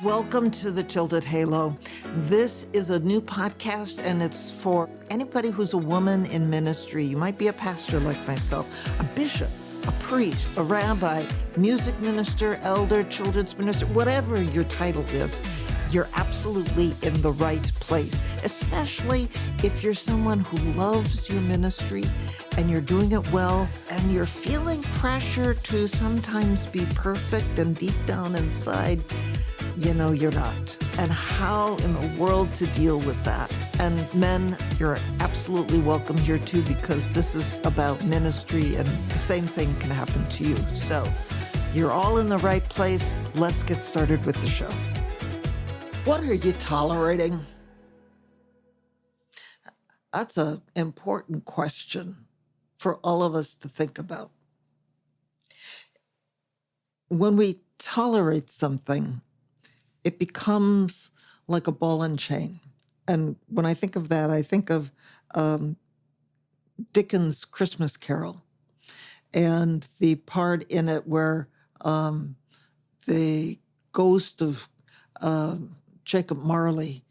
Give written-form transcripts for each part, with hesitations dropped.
Welcome to the Tilted Halo. This is a new podcast, and it's for anybody who's a woman in ministry. You might be a pastor like myself, a bishop, a priest, a rabbi, music minister, elder, children's minister, whatever your title is. You're absolutely in the right place, especially if you're someone who loves your ministry and you're doing it well and you're feeling pressure to sometimes be perfect, and deep down inside, you know you're not. And how in the world to deal with that? And men, you're absolutely welcome here too, because this is about ministry and the same thing can happen to you. So you're all in the right place. Let's get started with the show. What are you tolerating? That's an important question for all of us to think about. When we tolerate something, it becomes like a ball and chain. And when I think of that, I think of Dickens' Christmas Carol and the part in it where the ghost of Jacob Marley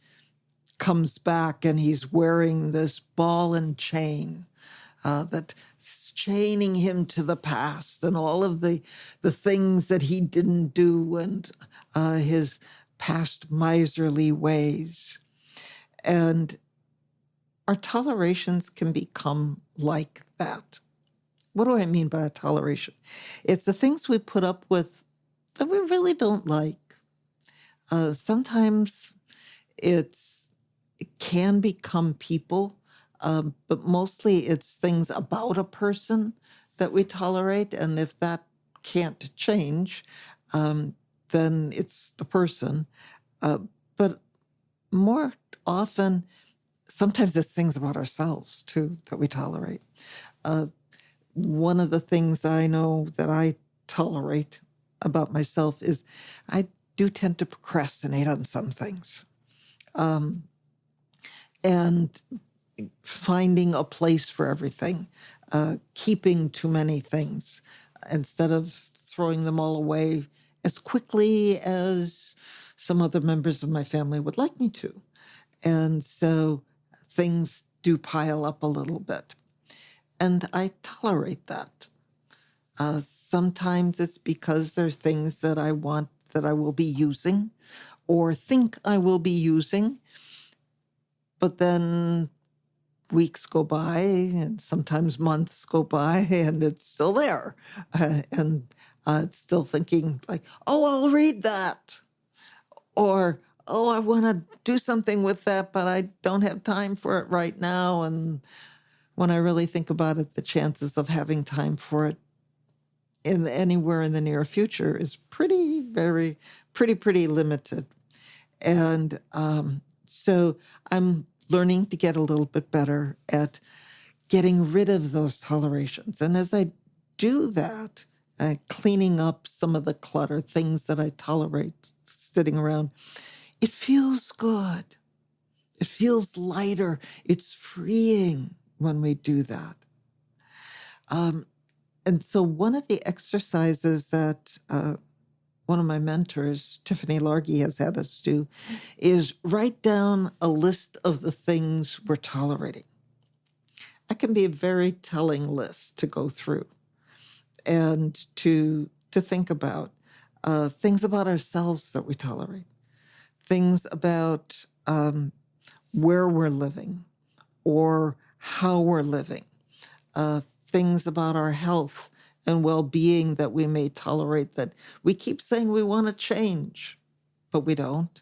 comes back, and he's wearing this ball and chain that's chaining him to the past and all of the things that he didn't do, and his past miserly ways. And our tolerations can become like that. What do I mean by a toleration? It's the things we put up with that we really don't like. Sometimes it can become people, but mostly it's things about a person that we tolerate. And if that can't change, then it's the person. But more often, sometimes it's things about ourselves too that we tolerate. One of the things I know that I tolerate about myself is I do tend to procrastinate on some things. And finding a place for everything, keeping too many things instead of throwing them all away as quickly as some other members of my family would like me to. And so things do pile up a little bit. And I tolerate that. Sometimes it's because there's things that I want that I will be using or think I will be using, but then weeks go by and sometimes months go by and it's still there. And it's still thinking like, oh, I'll read that. Or, oh, I want to do something with that, but I don't have time for it right now. And when I really think about it, the chances of having time for it anywhere in the near future is pretty limited. And so I'm learning to get a little bit better at getting rid of those tolerations. And as I do that, cleaning up some of the clutter, things that I tolerate sitting around, it feels good. It feels lighter. It's freeing when we do that. And so one of the exercises that one of my mentors, Tiffany Largy, has had us do is write down a list of the things we're tolerating. That can be a very telling list to go through and to think about. Things about ourselves that we tolerate. Things about where we're living or how we're living. Things about our health and well-being that we may tolerate that we keep saying we want to change, but we don't.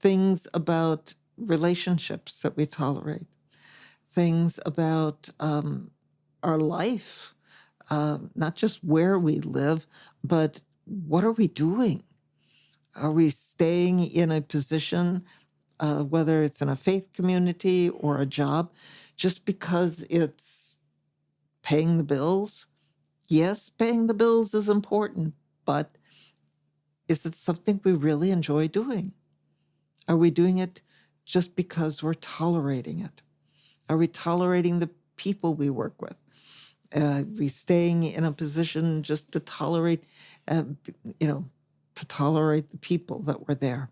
Things about relationships that we tolerate. Things about our life, not just where we live, but what are we doing? Are we staying in a position, whether it's in a faith community or a job, just because it's paying the bills? Yes, paying the bills is important, but is it something we really enjoy doing? Are we doing it just because we're tolerating it? Are we tolerating the people we work with? Are we staying in a position just to tolerate, to tolerate the people that were there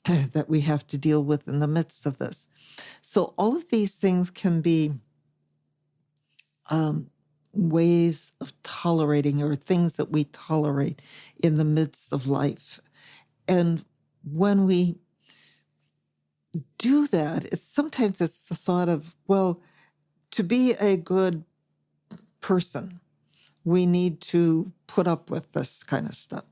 that we have to deal with in the midst of this. So all of these things can be ways of tolerating, or things that we tolerate in the midst of life. And when we do that, sometimes it's the thought of, well, to be a good person, we need to put up with this kind of stuff.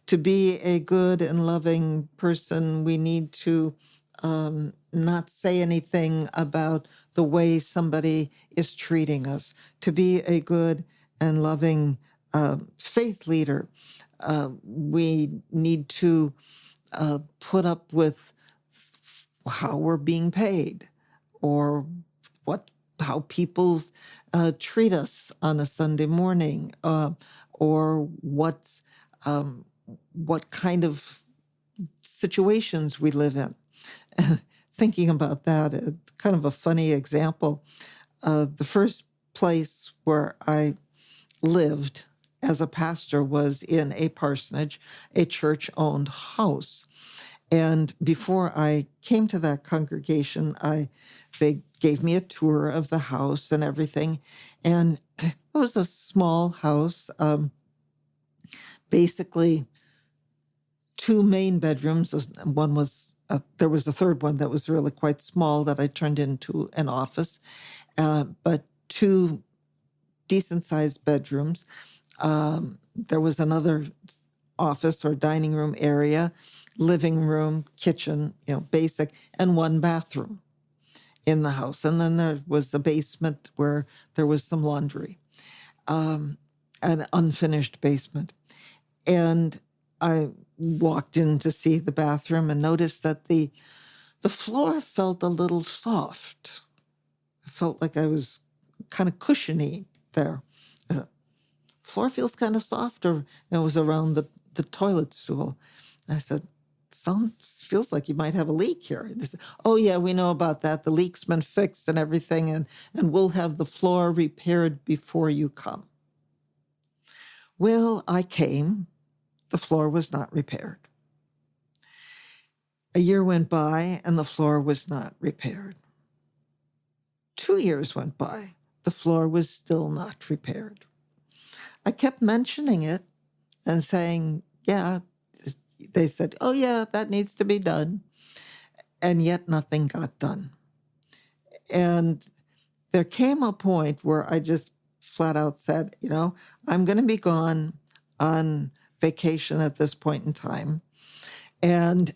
To be a good and loving person, we need to not say anything about the way somebody is treating us. To be a good and loving faith leader, we need to put up with how we're being paid, or how people treat us on a Sunday morning, or what kind of situations we live in. Thinking about that, it's kind of a funny example. The first place where I lived as a pastor was in a parsonage, a church-owned house. And before I came to that congregation, they gave me a tour of the house and everything. And it was a small house, basically 2 main bedrooms. One was, there was a third one that was really quite small that I turned into an office, but 2 decent-sized bedrooms. There was another office or dining room area, living room, kitchen, basic, and 1 bathroom in the house. And then there was a basement where there was some laundry, an unfinished basement. And I walked in to see the bathroom and noticed that the floor felt a little soft. I felt like I was kind of cushiony there. Floor feels kind of soft, or it was around the toilet stool. I said, feels like you might have a leak here. They said, oh yeah, we know about that. The leak's been fixed and everything, and we'll have the floor repaired before you come. Well, I came. The floor was not repaired. A year went by and the floor was not repaired. 2 years went by. The floor was still not repaired. I kept mentioning it and saying, yeah. They said, oh yeah, that needs to be done. And yet nothing got done. And there came a point where I just flat out said, I'm going to be gone on vacation at this point in time. And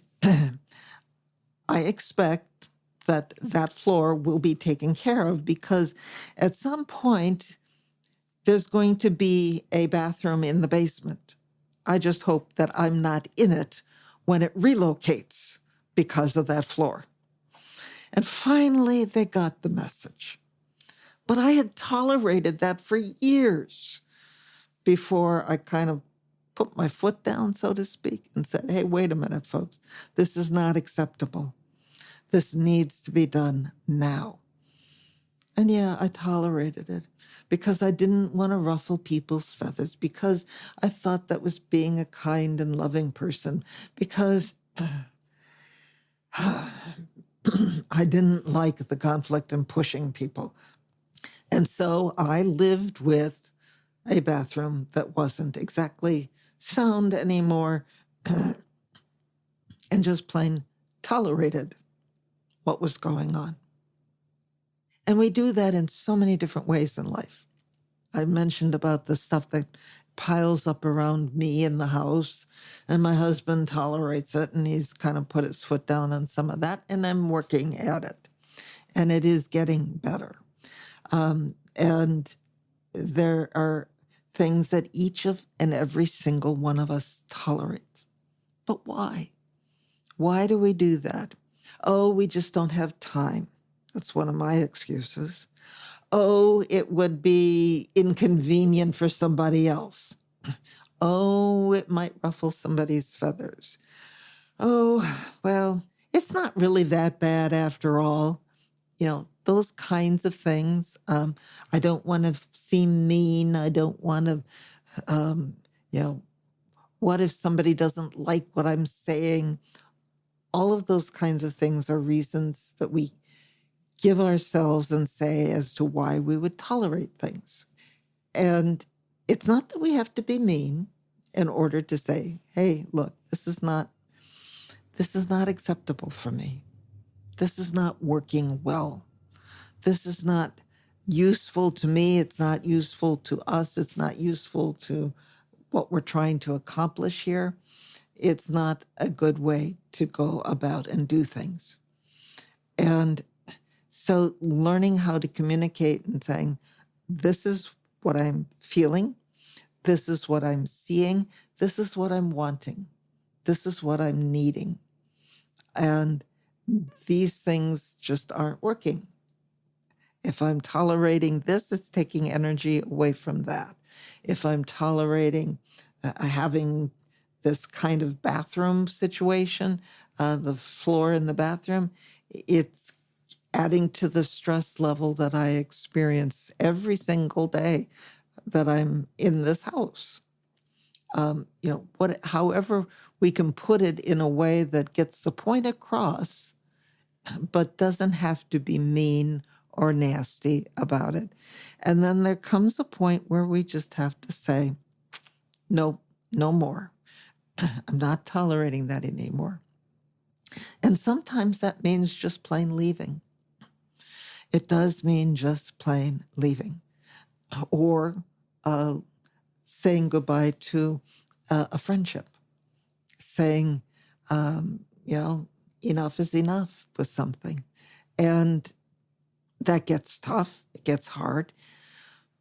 I expect that floor will be taken care of, because at some point there's going to be a bathroom in the basement. I just hope that I'm not in it when it relocates because of that floor. And finally, they got the message. But I had tolerated that for years before I kind of put my foot down, so to speak, and said, hey, wait a minute, folks. This is not acceptable. This needs to be done now. And yeah, I tolerated it because I didn't want to ruffle people's feathers, because I thought that was being a kind and loving person, because I didn't like the conflict and pushing people. And so I lived with a bathroom that wasn't exactly sound anymore, and just plain tolerated what was going on. And we do that in so many different ways in life. I mentioned about the stuff that piles up around me in the house, and my husband tolerates it, and he's kind of put his foot down on some of that, and I'm working at it. And it is getting better. And there are things that each of and every single one of us tolerates. But why? Why do we do that? Oh, we just don't have time. That's one of my excuses. Oh, it would be inconvenient for somebody else. Oh, it might ruffle somebody's feathers. Oh, well, it's not really that bad after all. Those kinds of things. I don't want to seem mean. I don't want to, What if somebody doesn't like what I'm saying? All of those kinds of things are reasons that we give ourselves and say as to why we would tolerate things. And it's not that we have to be mean in order to say, hey, look, this is not acceptable for me. This is not working well. This is not useful to me. It's not useful to us. It's not useful to what we're trying to accomplish here. It's not a good way to go about and do things. And so learning how to communicate and saying, this is what I'm feeling. This is what I'm seeing. This is what I'm wanting. This is what I'm needing. And these things just aren't working. If I'm tolerating this, it's taking energy away from that. If I'm tolerating having this kind of bathroom situation, the floor in the bathroom, it's adding to the stress level that I experience every single day that I'm in this house. However we can put it in a way that gets the point across, but doesn't have to be mean or nasty about it. And then there comes a point where we just have to say, no, no more. I'm not tolerating that anymore. And sometimes that means just plain leaving. It does mean just plain leaving, or saying goodbye to a friendship, saying, enough is enough with something. And that gets tough, it gets hard,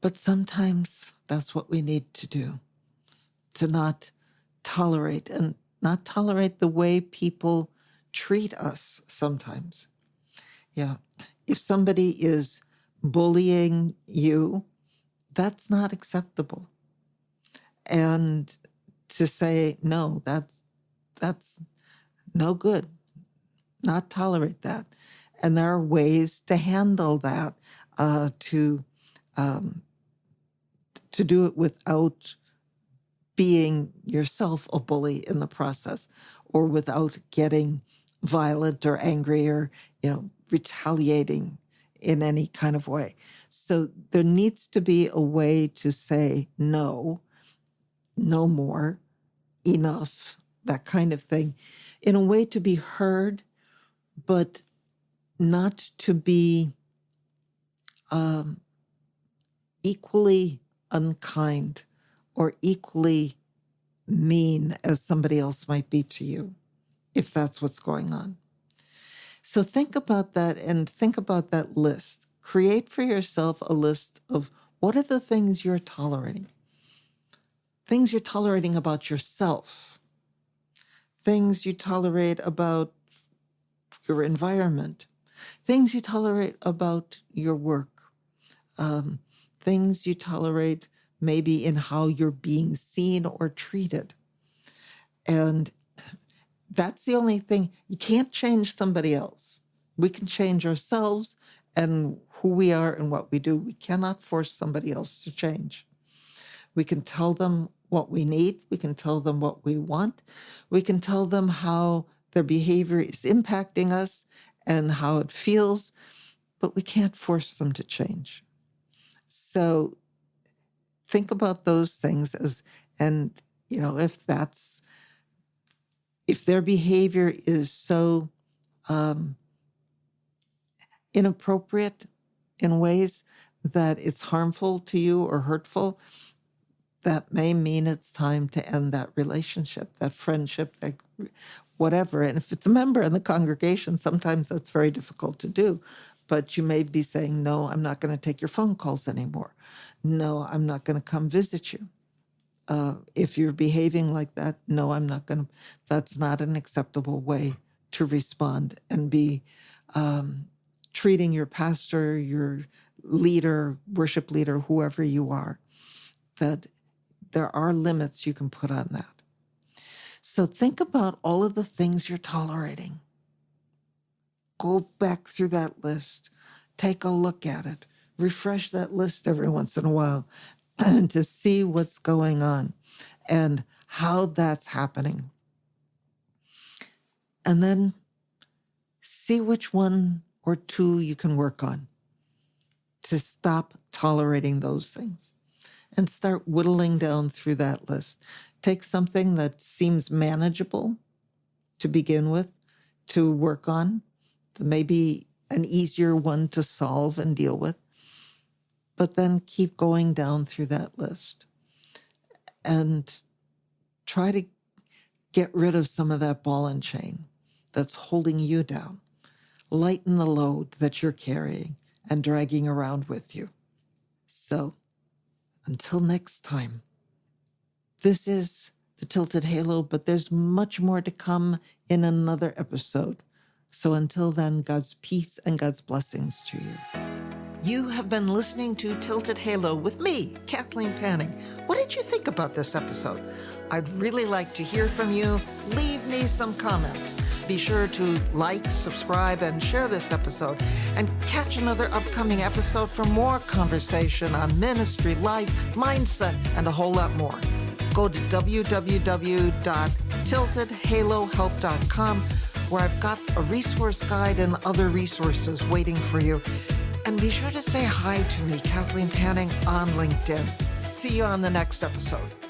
but sometimes that's what we need to do, to not tolerate and not tolerate the way people treat us sometimes. Yeah. If somebody is bullying you, that's not acceptable. And to say, no, that's no good, not tolerate that. And there are ways to handle that, to do it without being yourself a bully in the process, or without getting violent or angry or, retaliating in any kind of way. So there needs to be a way to say no, no more, enough, that kind of thing, in a way to be heard, but not to be equally unkind or equally mean as somebody else might be to you, if that's what's going on. So think about that, and think about that list. Create for yourself a list of what are the things you're tolerating. Things you're tolerating about yourself. Things you tolerate about your environment. Things you tolerate about your work. Things you tolerate maybe in how you're being seen or treated. And that's the only thing. You can't change somebody else. We can change ourselves and who we are and what we do. We cannot force somebody else to change. We can tell them what we need. We can tell them what we want. We can tell them how their behavior is impacting us and how it feels, but we can't force them to change. So think about those things if their behavior is so inappropriate in ways that it's harmful to you or hurtful, that may mean it's time to end that relationship, that friendship, that whatever. And if it's a member in the congregation, sometimes that's very difficult to do. But you may be saying, no, I'm not going to take your phone calls anymore. No, I'm not going to come visit you. If you're behaving like that, no, I'm not going to. That's not an acceptable way to respond and be treating your pastor, your leader, worship leader, whoever you are, that there are limits you can put on that. So think about all of the things you're tolerating. Go back through that list. Take a look at it. Refresh that list every once in a while to see what's going on and how that's happening. And then see which one or two you can work on to stop tolerating those things and start whittling down through that list. Take something that seems manageable to begin with, to work on, maybe an easier one to solve and deal with, but then keep going down through that list and try to get rid of some of that ball and chain that's holding you down. Lighten the load that you're carrying and dragging around with you. So, until next time, this is the Tilted Halo, but there's much more to come in another episode. So until then, God's peace and God's blessings to you. You have been listening to Tilted Halo with me, Kathleen Panning. What did you think about this episode? I'd really like to hear from you. Leave me some comments. Be sure to like, subscribe, and share this episode. And catch another upcoming episode for more conversation on ministry, life, mindset, and a whole lot more. Go to www.tiltedhalohelp.com, where I've got a resource guide and other resources waiting for you. And be sure to say hi to me, Kathleen Panning, on LinkedIn. See you on the next episode.